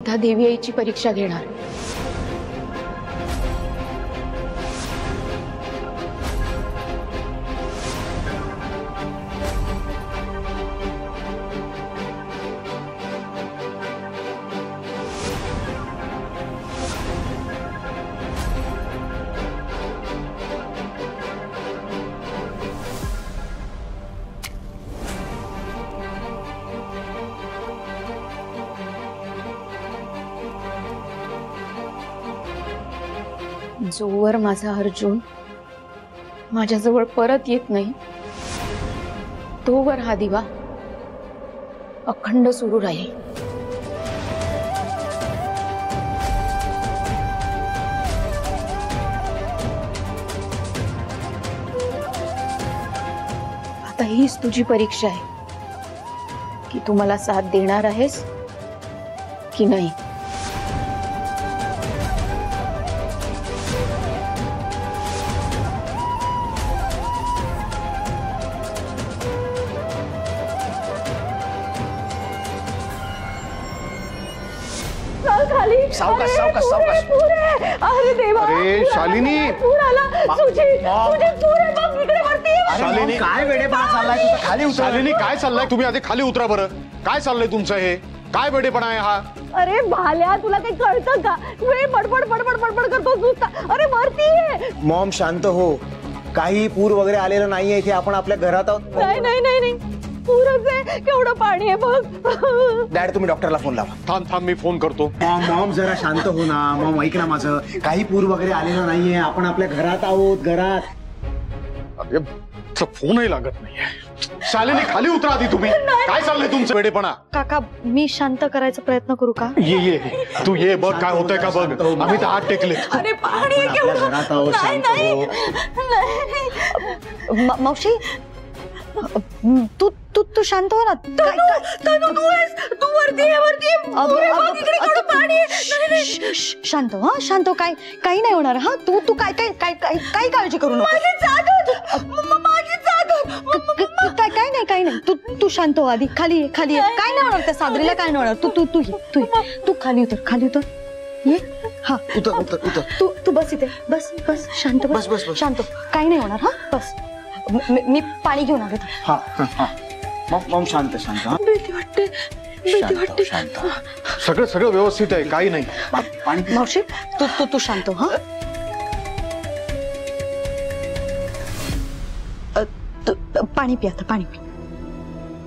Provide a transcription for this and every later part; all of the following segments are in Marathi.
त्या देवी आईची परीक्षा घेणार। जोवर माझा अर्जुन माझ्याजवळ परत येत नाही तोवर हा दिवा अखंड सुरू राहील। आता हीच तुझी परीक्षा आहे की तू मला साथ देणार आहेस की नाही। सावकाश सावकाश सावकाश। अरे देवा, अरे शालिनी, शालिनी काय वेडेपणा चाललाय तुझा? खाली उतर। शालिनी काय चाललंय? तुम्ही आधी खाली उतरा बरं। काय चाललंय तुमचं? हे काय वेडेपणा आहे हा? अरे भाल्या, तुला काही कळतं का? तू हे बडबड बडबड बडबड करतो नुसता। अरे वरती ये। मॉम शांत हो, काही पूर वगैरे आलेलं नाहीये इथे, आपण आपल्या घरात आहोत। नाही नाही नाही नाही, पूरच आहे, केवढं पाणी आहे बघ। डॅड तुम्ही डॉक्टरला फोन लावा। थांब थांब मी फोन करतो। मॉम मॉम जरा शांत हो ना। मॉम ऐक ना माझं, काही पूर वगैरे आलेलं नाहीये, आपण आपल्या घरात आहोत, घरात। अरे फोनही लागत नाहीये। शालिनी खाली उतरा आधी तुम्ही। काय चाललंय तुमचं वेडेपणा? काका मी शांत करायचा प्रयत्न करू का? ये तू ये, बघ काय होतंय का बघ। आम्ही तर हात टेकले। अरे पाणी आहे केवढं। घरात आहोत, नाही शांत नाही मावशी, तू तू तू शांत हो ना। तू वरती आहे। शांत हो, शांत हो। काही नाही होणार। हा तू तू काय काय काय काही काळजी करू नको। काय नाही तू शांत हो आधी। खाली खाली काय नाही होणार त्या सादरीला, काय नाही होणार। तू खाली उतर ये। हा उतर उतर उतर। तू बस इथे, बस बस शांत बस बस बस शांत। काही नाही होणार। हा बस, मी पाणी घेऊन आले। हा मॉम शांत शांत। भीती वाटते शांत। सगळं व्यवस्थित आहे, काही नाही। पाणी मावशी, तू शांत हो। पाणी पी आता,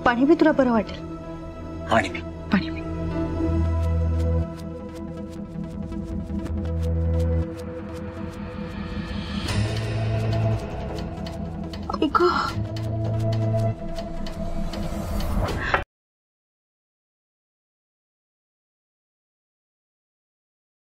पाणी पी, तुला बरं वाटेल। पाणी पी।